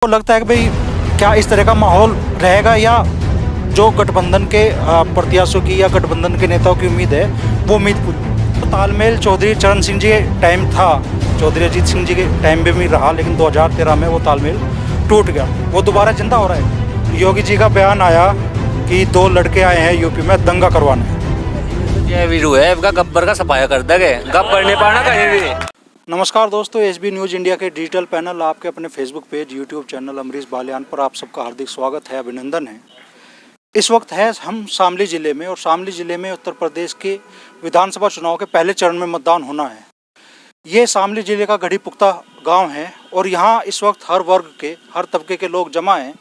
को लगता है कि भाई क्या इस तरह का माहौल रहेगा या जो गठबंधन के प्रत्याशियों की या गठबंधन के नेताओं की उम्मीद है वो उम्मीद पूरी तो तालमेल चौधरी चरण सिंह जी के टाइम था, चौधरी अजीत सिंह जी के टाइम में भी रहा, लेकिन 2013 में वो तालमेल टूट गया, वो दोबारा जिंदा हो रहा है। योगी जी का बयान आया कि 2 लड़के आए हैं यूपी में दंगा करवाने। ये वीरू है इसका गब्बर का सफाया कर देंगे, गब्बर नहीं पाना कहीं भी। नमस्कार दोस्तों, एसबी न्यूज़ इंडिया के डिजिटल पैनल आपके अपने Facebook page, YouTube channel Amrish Baliyan पर आप सबका हार्दिक स्वागत है, अभिनंदन है। इस वक्त है हम शामली ज़िले में और शामली ज़िले में उत्तर प्रदेश के विधानसभा चुनाव के पहले चरण में मतदान होना है। ये शामली ज़िले का गढ़ी पुख्ता गाँव है और यहाँ इस वक्त हर वर्ग के, हर तबके के लोग जमा हैं।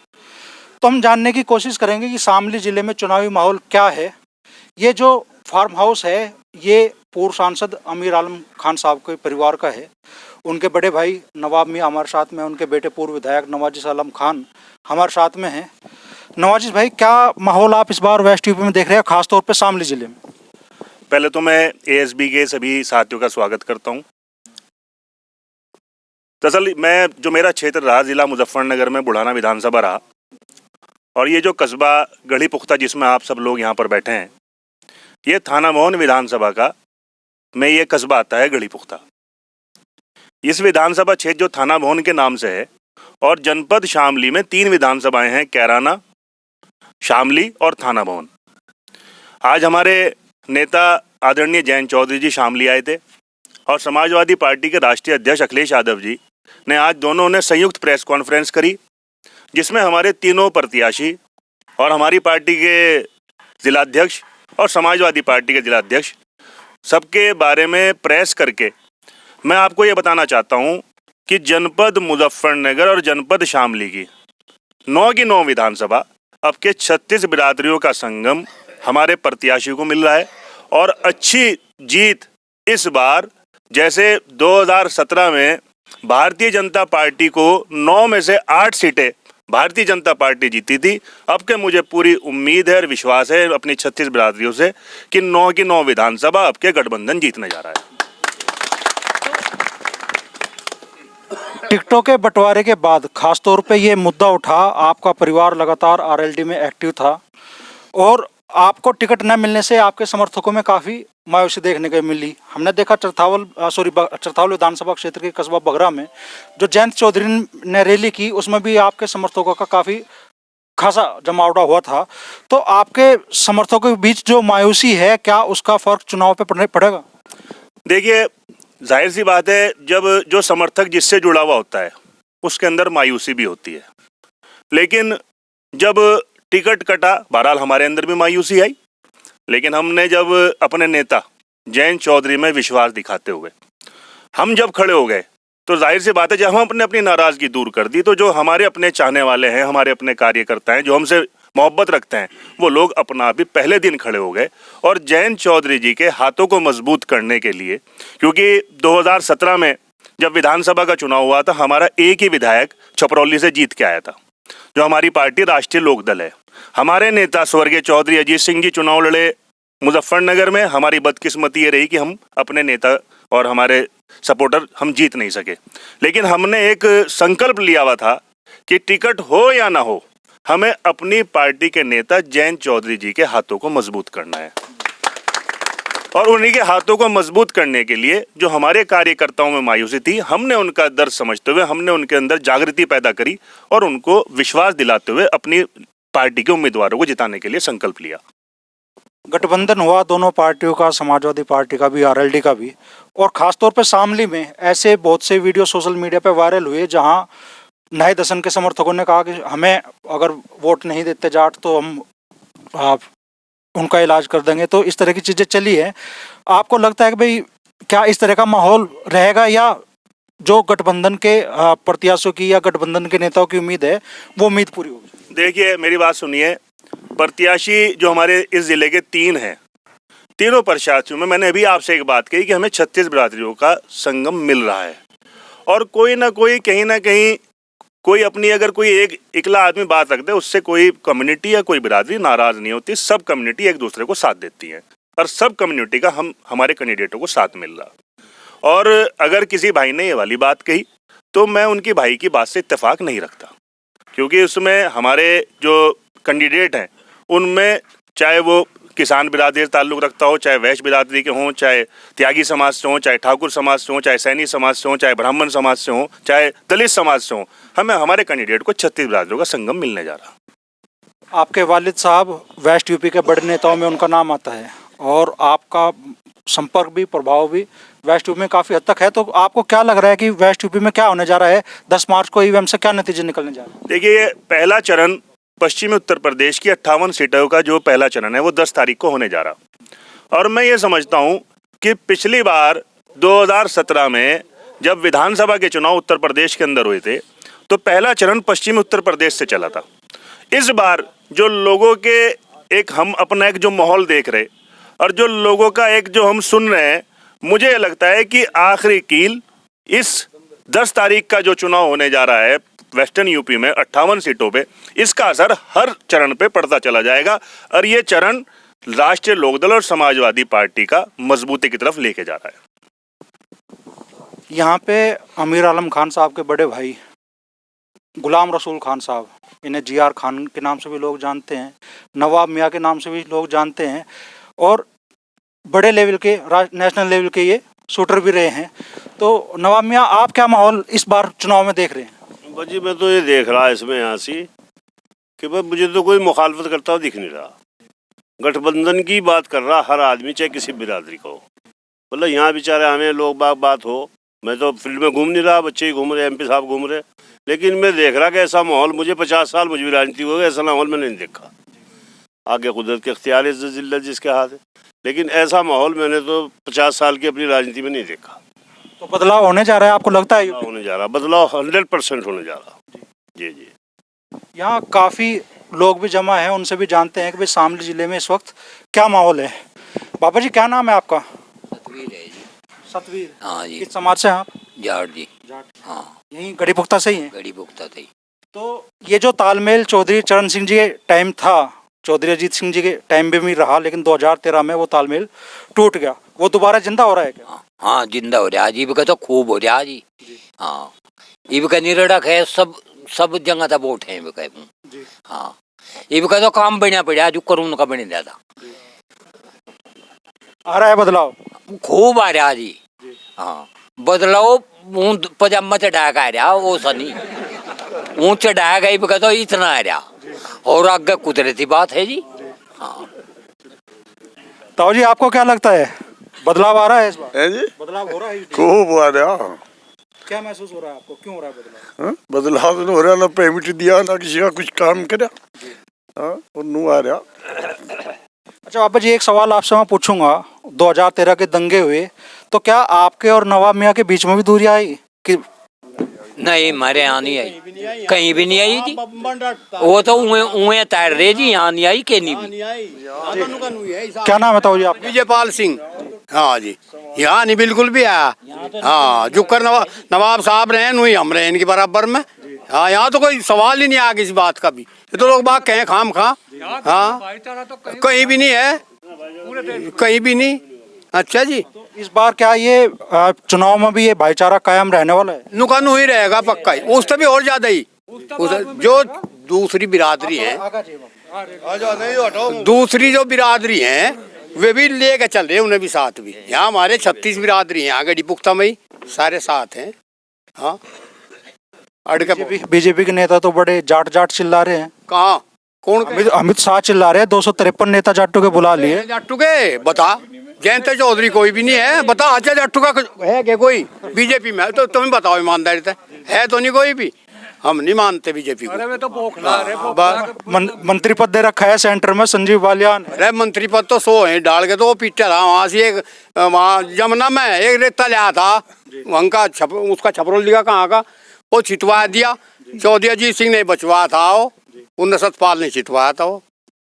तो हम जानने की कोशिश करेंगे कि शामली ज़िले में चुनावी माहौल क्या है। ये जो फार्म हाउस है ये पूर्व सांसद अमीर आलम खान साहब के परिवार का है। उनके बड़े भाई नवाब मियाँ हमारे साथ में, उनके बेटे पूर्व विधायक नवाजिश आलम खान हमारे साथ में हैं। नवाजिश भाई, क्या माहौल आप इस बार वेस्ट यूपी में देख रहे हैं, खासतौर पे शामली ज़िले में? पहले तो मैं एएसबी के सभी साथियों का स्वागत करता हूं। दरअसल मैं जो मेरा क्षेत्र रहा, ज़िला मुजफ्फरनगर में बुढ़ाना विधानसभा रहा, और ये जो कस्बा गढ़ी पुख्ता जिसमें आप सब लोग यहाँ पर बैठे हैं, ये थाना मोहन विधानसभा का में ये कस्बा आता है गढ़ी पुख्ता। इस विधानसभा क्षेत्र जो थाना मोहन के नाम से है, और जनपद शामली में 3 विधानसभाएं हैं, कैराना, शामली और थाना मोहन। आज हमारे नेता आदरणीय जयंत चौधरी जी शामली आए थे और समाजवादी पार्टी के राष्ट्रीय अध्यक्ष अखिलेश यादव जी ने आज दोनों ने संयुक्त प्रेस कॉन्फ्रेंस करी, जिसमें हमारे तीनों प्रत्याशी और हमारी पार्टी के जिलाध्यक्ष और समाजवादी पार्टी के जिलाध्यक्ष सबके बारे में प्रेस करके मैं आपको ये बताना चाहता हूँ कि जनपद मुजफ्फरनगर और जनपद शामली की 9 विधानसभा अब के 36 बिरादरियों का संगम हमारे प्रत्याशी को मिल रहा है। और अच्छी जीत इस बार, जैसे 2017 में भारतीय जनता पार्टी को 9 में से 8 सीटें भारतीय जनता पार्टी जीती थी, अब के मुझे पूरी उम्मीद है और विश्वास है अपनी 36 बिरादरियों से कि 9 की 9 विधानसभा अब के गठबंधन जीतने जा रहा है। टिकटों के बंटवारे के बाद खासतौर पे ये मुद्दा उठा, आपका परिवार लगातार आरएलडी में एक्टिव था और आपको टिकट न मिलने से आपके समर्थकों में काफ़ी मायूसी देखने को मिली। हमने देखा चरथावल विधानसभा क्षेत्र के कस्बा बगरा में जो जयंत चौधरी ने रैली की, उसमें भी आपके समर्थकों का काफ़ी खासा जमावड़ा हुआ था। तो आपके समर्थकों के बीच जो मायूसी है, क्या उसका फर्क चुनाव पे पड़ेगा? देखिए, जाहिर सी बात है, जब जो समर्थक जिससे जुड़ा हुआ होता है उसके अंदर मायूसी भी होती है, लेकिन जब टिकट कटा, बहरहाल हमारे अंदर भी मायूसी आई, लेकिन हमने जब अपने नेता जयंत चौधरी में विश्वास दिखाते हुए हम जब खड़े हो गए, तो जाहिर सी बात है जब हम अपनी नाराज़गी दूर कर दी, तो जो हमारे अपने चाहने वाले हैं, हमारे अपने कार्यकर्ता हैं, जो हमसे मोहब्बत रखते हैं, वो लोग अपना आप ही पहले दिन खड़े हो गए और जयंत चौधरी जी के हाथों को मजबूत करने के लिए, क्योंकि 2017 में जब विधानसभा का चुनाव हुआ था, हमारा एक ही विधायक छपरौली से जीत के आया था, जो हमारी पार्टी राष्ट्रीय लोकदल है। हमारे नेता स्वर्गीय चौधरी अजीत सिंह जी चुनाव लड़े मुजफ्फरनगर में। हमारी बदकिस्मती ये रही कि हम अपने नेता और हमारे सपोर्टर हम जीत नहीं सके, लेकिन हमने एक संकल्प लिया हुआ था कि टिकट हो या ना हो, हमें अपनी पार्टी के नेता जयंत चौधरी जी के हाथों को मजबूत करना है। और उन्हीं के हाथों को मजबूत करने के लिए जो हमारे कार्यकर्ताओं में मायूसी थी, हमने उनका दर्द समझते हुए हमने उनके अंदर जागृति पैदा करी और उनको विश्वास दिलाते हुए अपनी पार्टी के उम्मीदवारों को जिताने के लिए संकल्प लिया। गठबंधन हुआ दोनों पार्टियों का, समाजवादी पार्टी का भी, आरएलडी का भी, और खासतौर पे शामली में ऐसे बहुत से वीडियो सोशल मीडिया पे वायरल हुए जहां नए दसन के समर्थकों ने कहा कि हमें अगर वोट नहीं देते जाट तो हम उनका इलाज कर देंगे। तो इस तरह की चीज़ें चली है। आपको लगता है कि भाई क्या इस तरह का माहौल रहेगा या जो गठबंधन के प्रत्याशियों की या गठबंधन के नेताओं की उम्मीद है वो उम्मीद पूरी होगी? देखिए, मेरी बात सुनिए, प्रत्याशी जो हमारे इस जिले के 3 हैं, तीनों प्रत्याशियों में मैंने अभी आपसे एक बात कही कि हमें 36 बिरादरियों का संगम मिल रहा है, और कोई ना कोई कहीं ना कहीं कोई अपनी, अगर कोई एक इकला आदमी बात रख दे, उससे कोई कम्युनिटी या कोई बिरादरी नाराज नहीं होती। सब कम्युनिटी एक दूसरे को साथ देती है और सब कम्युनिटी का हमारे कैंडिडेटों को साथ मिल रहा। और अगर किसी भाई ने ये वाली बात कही तो मैं उनकी भाई की बात से इत्तेफाक नहीं रखता। क्योंकि उसमें हमारे जो कैंडिडेट हैं उनमें चाहे वो किसान बिरादरी से ताल्लुक़ रखता हो, चाहे वैश्य बिरादरी के हों, चाहे त्यागी समाज से हों, चाहे ठाकुर समाज से हों, चाहे सैनी समाज से हों, चाहे ब्राह्मण समाज से हों, चाहे दलित समाज से हों, हमारे कैंडिडेट को 36 बिरादरियों का संगम मिलने जा रहा। आपके वालिद साहब वेस्ट यूपी के बड़े नेताओं में उनका नाम आता है और आपका संपर्क भी, प्रभाव भी वेस्ट यूपी में काफ़ी हद तक है, तो आपको क्या लग रहा है कि वेस्ट यूपी में क्या होने जा रहा है? 10 मार्च को ईवीएम से क्या नतीजे निकलने जा रहे हैं? देखिए, पहला चरण पश्चिमी उत्तर प्रदेश की 58 सीटों का जो पहला चरण है वो 10 तारीख को होने जा रहा। और मैं ये समझता हूँ कि पिछली बार 2017 में जब विधानसभा के चुनाव उत्तर प्रदेश के अंदर हुए थे तो पहला चरण पश्चिमी उत्तर प्रदेश से चला था। इस बार जो लोगों के एक हम अपना एक जो माहौल देख रहे और जो लोगों का एक जो हम सुन रहे हैं, मुझे लगता है कि आखिरी कील इस 10 तारीख का जो चुनाव होने जा रहा है वेस्टर्न यूपी में 58 सीटों पे, इसका असर हर चरण पे पड़ता चला जाएगा और ये चरण राष्ट्रीय लोकदल और समाजवादी पार्टी का मजबूती की तरफ लेके जा रहा है। यहाँ पे अमीर आलम खान साहब के बड़े भाई गुलाम रसूल खान साहब, इन्हें जीआर खान के नाम से भी लोग जानते हैं, नवाब मियाँ के नाम से भी लोग जानते हैं और बड़े लेवल के नेशनल लेवल के ये शूटर भी रहे हैं। तो नवाब मियाँ, आप क्या माहौल इस बार चुनाव में देख रहे हैं? जी मैं तो ये देख रहा इसमें यहाँ से कि भाई मुझे तो कोई मुखालफत करता हुआ दिख नहीं रहा। गठबंधन की बात कर रहा हर आदमी, चाहे किसी बिरादरी को। मतलब यहाँ बेचारे हमें लोग बात हो, मैं तो फील्ड में घूम नहीं रहा, बच्चे ही घूम रहे, एमपी साहब घूम रहे, लेकिन मैं देख रहा कि ऐसा माहौल, मुझे 50 साल मुझे भी राजनीति हो गई, ऐसा माहौल मैंने नहीं देखा। आगे कुदरत के इख्तियार है जिल्लत जिसके हाथ है, लेकिन ऐसा माहौल मैंने तो 50 साल की अपनी राजनीति में नहीं देखा। तो बदलाव होने जा रहा है, आपको लगता है? होने जा रहा बदलाव 100% होने जा रहा। जी जी। यहाँ काफ़ी लोग भी जमा हैं, उनसे भी जानते हैं कि भाई शामली ज़िले में इस वक्त क्या माहौल है। बाबा जी, क्या नाम है आपका? सतवीर है जी। सतवीर। हाँ जी। किस समाज से हैं आप? जाट जी। जाट। हाँ, यहीं गढ़ी पुख्ता से ही हैं? गड़ी पुख्ता थी। तो ये जो तालमेल चौधरी चरण सिंह जी के टाइम था, चौधरी अजीत सिंह जी के टाइम में भी रहा, लेकिन 2013 में वो तालमेल टूट गया, वो दोबारा जिंदा हो रहा है क्या? हाँ, जिंदा हो रहा जी, इबका तो खूब हो रहा जी। हाँ, इबका निरड़क है, सब जगह था वोट है इबका। हाँ, इबका तो काम बढ़िया पड़ा, जो करूँ उनका बने ज्यादा आ रहा है बदलाव, खूब आ रहा जी। हाँ, बदलाव पजामा चढ़ा के आ रहा, वो सनी ऊँच चढ़ाया गई इबका तो इतना आ रहा, और आगे कुदरती बात है जी। हाँ, ताऊ जी, आपको क्या लगता है, बदलाव आ रहा है इस बार? है जी, बदलाव हो रहा है? खूब आ रहा। क्या महसूस हो रहा है आपको, क्यों हो रहा है बदलाव? हाँ? बदलाव तो हो रहा, ना पेमेंट दिया ना किसी का कुछ काम करा। हाँ, और नू आ रहा। अच्छा बाबा जी, एक सवाल आपसे मैं पूछूंगा, 2013 के दंगे हुए तो क्या आपके और नवाब मियाँ के बीच में भी दूरी आई कि? नहीं, हमारे यहाँ नहीं आई, कहीं भी नहीं आई जी। वो तो उए तैर रहे जी, यहाँ नहीं आई, के नहीं भी। क्या नाम है ताऊ जी आपका? विजयपाल सिंह। हाँ जी, यहाँ नहीं बिल्कुल भी आया। हाँ, जुकर नवाब साहब रहे, नुई हम रहे इनके बराबर में। हाँ, यहाँ तो कोई सवाल ही नहीं आया किसी बात का भी। ये तो लोग बात कहें खाम खा। हाँ, कहीं भी नहीं है, कहीं भी नहीं। अच्छा जी, तो इस बार क्या ये चुनाव में भी ये भाईचारा कायम रहने वाला है? नुकानू ही रहेगा पक्का ही, उससे भी और ज्यादा ही। जो दूसरी बिरादरी है, दूसरी जो बिरादरी है वे भी लेके चल रहे हैं, उन्हें भी साथ भी। यहाँ हमारे 36 बिरादरी हैं, यहाँ गढ़ी पुख्ता में ही सारे साथ हैं। हाँ, बीजेपी के नेता तो बड़े जाट जाट चिल्ला रहे हैं। कहाँ, कौन? अमित शाह चिल्ला रहे हैं, 253 नेता जाटों के बुला लिए। जाटू के बता, जयंत चौधरी कोई भी नहीं है, बता। अच्छा, जाटू का है क्या कोई बीजेपी में? तो तुम्हें बताओ ईमानदारी से, है तो नहीं कोई भी। हम नहीं मानते बीजेपी को। मंत्री पद दे रखा है सेंटर में संजीव बालियान। अरे मंत्री पद तो 100 है डाल के, तो वो पीछे रहा वहाँ से। एक वहाँ जमुना में एक रेता लिया था, वहाँ का उसका छपरोल लिया कहाँ का, वो छिटवा दिया। चौधरी अजीत सिंह ने बचवा था, वो 19 सतपाल ने छिटवाया था वो।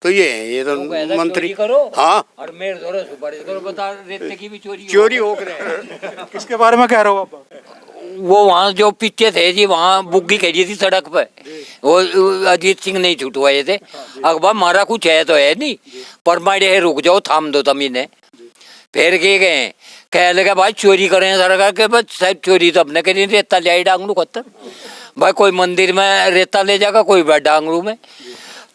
तो ये तो मंत्री करो। हाँ, और मेरे करो, बता रेते की भी चोरी हो गए। किसके बारे में कह रहे हो आप? वो वहाँ जो पीछे थे जी, वहाँ बुग्गी खड़ी थी सड़क पे, वो अजीत सिंह नहीं छुटवाए थे। अखबार मारा कुछ है तो है नहीं, पर मारे रुक जाओ, थाम दो तमीने। फिर के गए, कह लगा भाई चोरी करें सरकार के, बस साहब चोरी तो अपने करी, रेता लिया डांगलू खत्म। भाई कोई मंदिर में रेता ले जाएगा, कोई डांगरू में।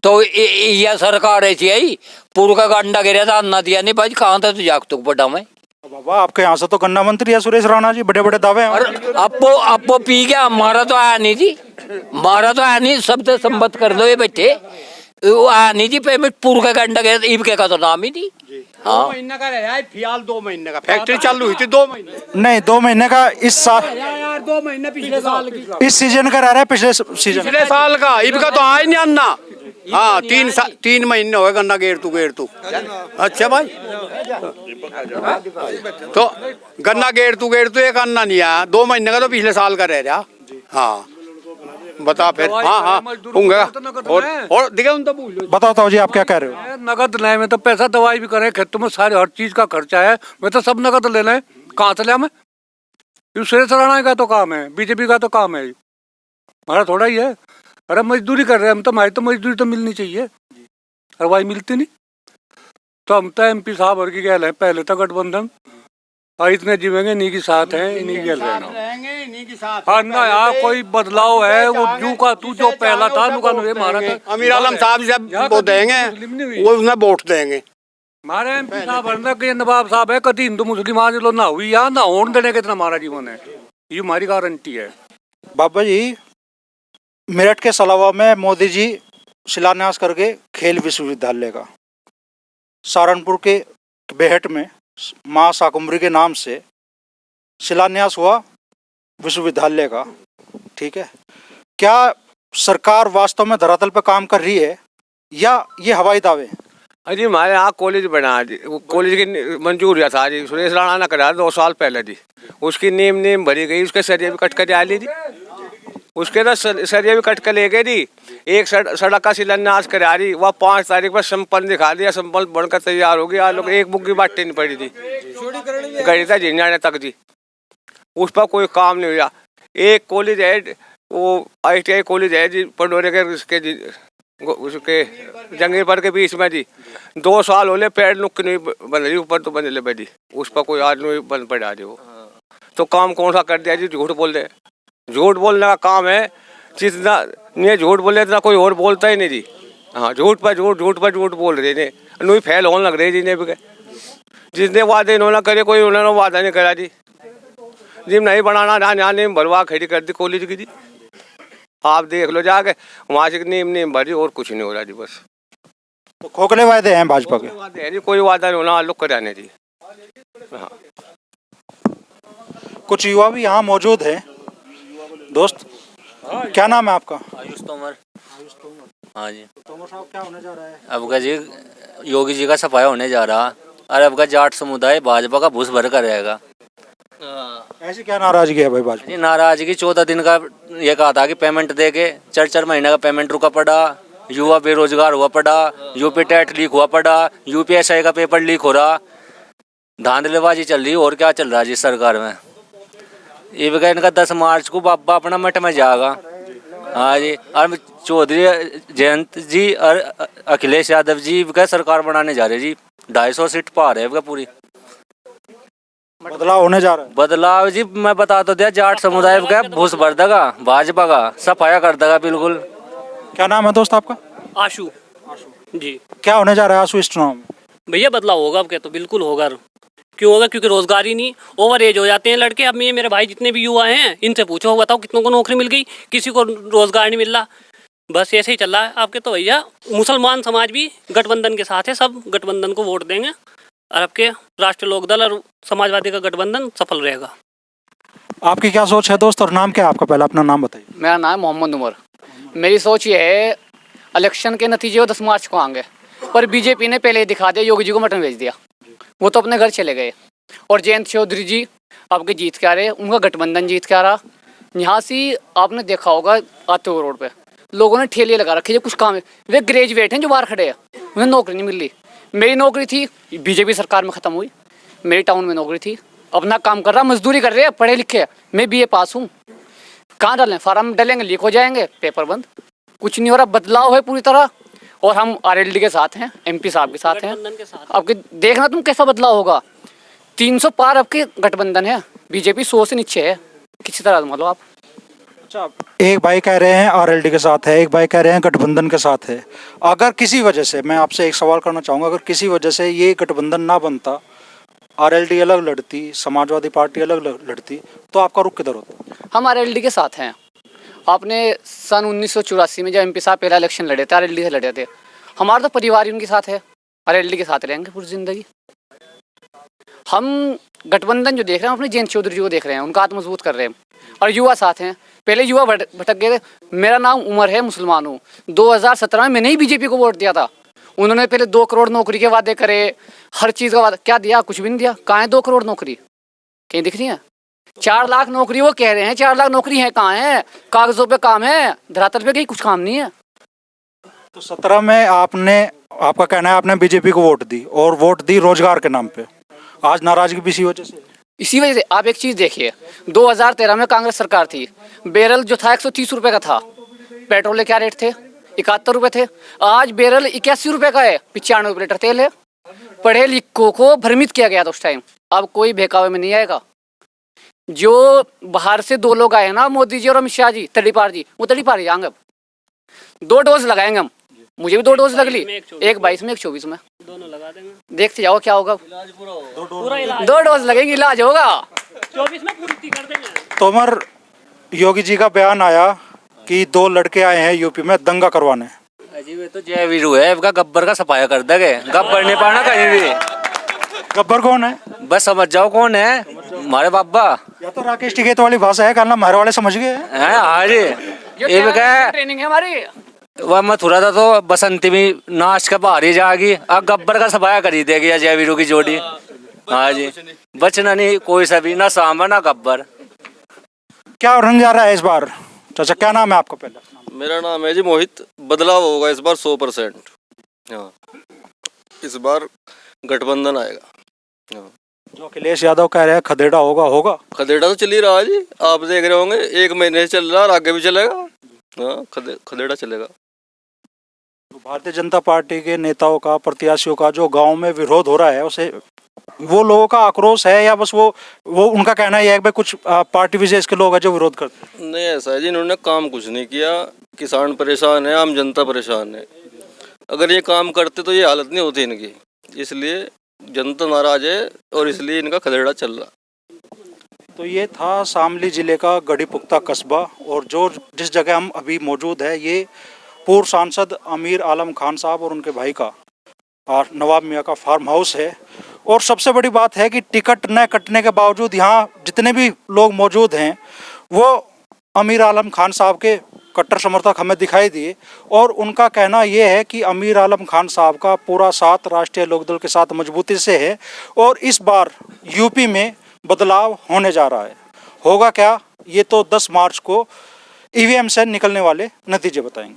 तो यह सरकार ऐसी आई, पूर्व का गंडा गिरा था, अन्ना दिया नहीं भाई, कहाँ था तो जागतू पड़ा मैं। बाबा आपके यहाँ से तो गन्ना मंत्री है सुरेश राणा जी, बड़े बड़े दावे हैं। और आपको पी गया, हमारा तो आया नहीं जी, हमारा तो आया नहीं, शब्द संबद्ध कर दो ये बैठे, वो आया नहीं जी पेमेंट, पूर्व का गंडा गिरा, ईब का तो नाम ही नहीं। हाँ 2 महीने का रहा है फिलहाल, 2 महीने का फैक्ट्री चालू हुई थी 2 महीने। नहीं 2 महीने का इस साल, यार 2 महीने पिछले साल की, इस सीजन का रह रहा है, पिछले सीजन। पिछले साल का ईब का तो आया नहीं अन्ना। हाँ 3 महीने हो गए गन्ना गेर तू। अच्छा भाई, तो गन्ना गेर तू एक अन्ना नहीं आया, 2 महीने का तो पिछले साल का रह रहा। हाँ बता फिर। हाँ होंगे और दिखे उन तो भूल। बताओ जी आप क्या कह रहे हो? नगद लें में तो पैसा, दवाई भी करें, खेतों में सारे हर चीज का खर्चा है, मैं तो सब नगद ले लें, कहाँ से लिया मैं? सुरेश राणा का तो काम है, बीजेपी का तो काम है, हमारा थोड़ा ही है। अरे मजदूरी कर रहे हैं हम तो, हमारी तो मजदूरी तो मिलनी चाहिए, और भाई मिलती नहीं। तो हम तो MP साहब और की गैल है, पहले तो गठबंधन, और इतने जीवेंगे इन्हीं के साथ हैं, इन्हीं गैल रहना। हाँ ना यार, कोई बदलाव है वो जू का तू जो पहला था नुका हमारा अमीर आलम साहब जब वो देंगे वो उन्हें वोट देंगे। हमारे MP साहब है कि नवाब साहब है, कभी हिंदू मुस्लिम आज लो ना हुई या ना होने देने के इतना हमारा जीवन है, ये हमारी गारंटी है। बाबा जी मेरठ के सलावा में मोदी जी शिलान्यास करके खेल विश्वविद्यालय का, सहारनपुर के बेहट में माँ शाकुंभरी के नाम से शिलान्यास हुआ विश्वविद्यालय का, ठीक है। क्या सरकार वास्तव में धरातल पर काम कर रही है या ये हवाई दावे हैं? अजी हमारे यहाँ कॉलेज बना जी, कॉलेज की मंजूर हुआ था जी, सुरेश राणा ने करा 2 साल पहले जी, उसकी नीम भरी गई, उसके सरिया भी कट कर आ ली जी, उसके तो सरिया भी कट कर ले गए जी। एक सड़क का शिलान्यास करा रही, वह 5 तारीख पर संपन्न दिखा दिया, संपन्न बनकर तैयार हो गया, लोग एक बुक की बात नहीं पड़ी थी, गई था झिंझाने तक जी, उस पर कोई काम नहीं हुआ। एक कॉलेज है वो ITI कॉलेज है जी, पंडोरे के उसके जंगीरपुर के बीच में जी, 2 साल होले पेड़ नुक नहीं बन रही, ऊपर तो बन ले बैठी, उस पर कोई आज नहीं बन पड़ा जी। वो तो काम कौन सा कर दिया जी, झूठ बोल रहे, झूठ बोलने का काम है, जितना नहीं झूठ बोले इतना कोई और बोलता ही नहीं जी। हाँ झूठ पर झूठ बोल रहे ने, नहीं फैल होने लग रहे जी ने भी, जिसने वादे इन्होंने करे कोई उन्होंने वादा नहीं करा जी, जिम नहीं बनाना यहाँ नीम भरवा खड़ी कर दी कॉलेज की जी, आप देख लो जाके वहाँ से नीम भरी और कुछ नहीं हो रहा जी, बस तो खोखले वादे हैं भाजपा के? वादे हैं जी, कोई वादा नहीं होना लोग कराने जी। हाँ कुछ युवा भी यहाँ मौजूद है। दोस्त क्या नाम है आपका? आयुष तोमर। हाँ जी। तोमर साहब क्या होने जा रहा है? अब का जी योगी जी का सफाया होने जा रहा, और अब का जाट समुदाय भाजपा का भूस भर कर रहेगा। ऐसी क्या नाराजगी है भाई भाजपा? जी नाराजगी 14 दिन का ये कहा था कि पेमेंट दे के 4 महीने का पेमेंट रुका पड़ा, युवा बेरोजगार हुआ पड़ा, यूपी टेट लीक हुआ पड़ा, UPSI का पेपर लीक हो रहा, धांधलेबाजी चल रही, और क्या चल रहा है जी सरकार में। ये भी इनका 10 मार्च को बाबा अपना मठ में जाएगा। हाँ जी, और चौधरी जयंत जी और अखिलेश यादव जी का सरकार बनाने जा रहे जी, 250 सीट पार है पूरी। बदलाव होने जा रहा है। बदलाव जी मैं बता तो दिया, जाट समुदाय का भूस भर देगा, भाजपा का सफाया कर देगा बिल्कुल। क्या नाम है दोस्त आपका? आशु जी। क्या होने जा रहा है आशु इस चुनाव में? भैया बदलाव होगा, अब क्या तो बिल्कुल होगा। क्यों होगा? क्योंकि रोजगार ही नहीं, ओवर एज हो जाते हैं लड़के। अब मेरे भाई जितने भी युवा हैं इनसे पूछो, बताओ कितनों को नौकरी मिल गई, किसी को रोजगार नहीं मिल रहा, बस ऐसे ही चल रहा है आपके। तो भैया मुसलमान समाज भी गठबंधन के साथ है, सब गठबंधन को वोट देंगे, और आपके राष्ट्रीय लोकदल और समाजवादी का गठबंधन सफल रहेगा। आपकी क्या सोच है दोस्त, और नाम क्या है आपका? पहले अपना नाम बताइए। मेरा नाम मोहम्मद उमर। मेरी सोच ये है, इलेक्शन के नतीजे 10 मार्च को आएंगे, पर बीजेपी ने पहले ही दिखा दिया, योगी जी को मटन भेज दिया, वो तो अपने घर चले गए। और जयंत चौधरी जी आपके जीत के आ रहे, उनका गठबंधन जीत के आ रहा। यहाँ से आपने देखा होगा आते हुए रोड पे लोगों ने ठेले लगा रखे हैं, कुछ काम है, वे ग्रेजुएट हैं जो बाहर खड़े हैं, उन्हें नौकरी नहीं मिल रही। मेरी नौकरी थी, बीजेपी सरकार में ख़त्म हुई, मेरी टाउन में नौकरी थी, अपना काम कर रहा, मजदूरी कर रहे हैं, पढ़े लिखे, मैं BA पास हूँ। कहाँ डालें? फार्म डालेंगे, लीक हो जाएंगे, पेपर बंद, कुछ नहीं हो रहा। बदलाव है पूरी तरह, और हम RLD के साथ हैं, MP साहब के साथ हैं। आपके देखना तुम कैसा बदलाव होगा। 300 पार आपके गठबंधन है, बीजेपी 100 से नीचे है, किसी तरह मतलब आप। अच्छा, एक भाई कह रहे हैं आरएलडी के साथ है, एक भाई कह रहे हैं गठबंधन के साथ है। अगर किसी वजह से, मैं आपसे एक सवाल करना चाहूँगा, अगर किसी वजह से ये गठबंधन ना बनता, आरएलडी अलग लड़ती, समाजवादी पार्टी अलग लड़ती, तो आपका रुख किधर होता? हम आरएलडी के साथ हैं। आपने सन 1984 में जब एमपी साहब पहला इलेक्शन लड़े थे, आरएलडी से लड़े थे। हमारा तो परिवार ही उनके साथ है, आरएलडी के साथ रहेंगे पूरी जिंदगी। हम गठबंधन जो देख रहे हैं, अपने जयंत चौधरी जी को देख रहे हैं, उनका हाथ मजबूत कर रहे हैं, और युवा साथ हैं। पहले युवा भटक गए थे। मेरा नाम उमर है, मुसलमान हूँ। 2017 में मैंने ही बीजेपी को वोट दिया था। उन्होंने पहले 2 करोड़ नौकरी के वादे करे, हर चीज़ का वादा, क्या दिया? कुछ भी नहीं दिया। कहाँ है 2 करोड़ नौकरी? कहीं दिख रही है? 4 लाख नौकरी वो कह रहे हैं, 4 लाख नौकरी है कहाँ है? कागजों पे काम है, धरातल पे कहीं कुछ काम नहीं है। तो 17 में आपका कहना है आपने बीजेपी को वोट दी, और वोट दी रोजगार के नाम पे। आज नाराजगी भी इसी वजह से? इसी वजह से। आप एक चीज़ देखिए, 2013 में कांग्रेस सरकार थी, बैरल जो था 130 रुपये का था। पेट्रोल के क्या रेट थे? 71 रुपये थे। आज बैरल 81 रुपये का है, 95 लीटर तेल है। पढ़े लिखों को भ्रमित किया गया था उस टाइम। अब कोई बहकावे में नहीं आएगा। जो बाहर से 2 लोग आए ना, मोदी जी और अमित शाह जी, तड़ीपार जी, वो तड़ीपार जाएंगे। अब 2 डोज लगाएंगे हम। मुझे भी 2 डोज लग ली, एक 22 में, एक 24 में, दोनों लगा देंगे, देखते जाओ क्या होगा। पूरा इलाज 2 डोज लगेंगे, इलाज होगा। 24 में पूर्ति कर देंगे। तोमर योगी जी का बयान आया कि 2 लड़के आए हैं यूपी में दंगा करवाने। अजी ये तो जय वीरू है, इसका गब्बर का सफाया कर देंगे। गब्बर नहीं पाना कहीं भी। गब्बर कौन है? बस समझ जाओ कौन है, हमारे बाबा। या तो राकेश टिकैत वाली भाषा है, कहना हमारे वाले समझ गए हैं। हाँ जी, ये क्या ट्रेनिंग है हमारी। वह मथुरा था तो बसंती में नाच का बाहर ही जाएगी। अब गब्बर का सफाया कर ही देगी जय वीरू की जोड़ी। हाँ जी, बचना नहीं कोई सा भी, ना सांबा ना गब्बर। क्या रंग जा रहा है इस बार? चाचा क्या नाम है आपका? पहले मेरा नाम है जी मोहित। बदलाव होगा इस बार 100%। हाँ, इस बार गठबंधन आएगा। हाँ, जो अखिलेश यादव कह रहे हैं खदेड़ा होगा। खदेड़ा तो चल ही रहा है जी, आप देख रहे होंगे, 1 महीने से चल रहा और आगे भी चलेगा। हाँ, खदेड़ा चलेगा। तो भारतीय जनता पार्टी के नेताओं का, प्रत्याशियों का जो गांव में विरोध हो रहा है, उसे वो लोगों का आक्रोश है या बस वो उनका कहना यह है कि भाई कुछ पार्टी विशेष के लोग हैं जो विरोध करते हैं? नहीं, ऐसा है जी, इन्होंने काम कुछ नहीं किया। किसान परेशान है, आम जनता परेशान है। अगर ये काम करते तो ये हालत नहीं होती इनकी। इसलिए जनता नाराज है और इसलिए इनका खदेड़ा चल रहा। तो ये था शामली जिले का गढ़ी पुख्ता कस्बा, और जिस जगह हम अभी मौजूद है, ये पूर्व सांसद अमीर आलम खान साहब और उनके भाई का और नवाब मियाँ का फार्म हाउस है। और सबसे बड़ी बात है कि टिकट न कटने के बावजूद यहाँ जितने भी लोग मौजूद हैं वो अमीर आलम खान साहब के कट्टर समर्थक हमें दिखाई दिए, और उनका कहना ये है कि अमीर आलम खान साहब का पूरा साथ राष्ट्रीय लोकदल के साथ मजबूती से है, और इस बार यूपी में बदलाव होने जा रहा है। होगा क्या, ये तो 10 मार्च को ईवीएम से निकलने वाले नतीजे बताएंगे।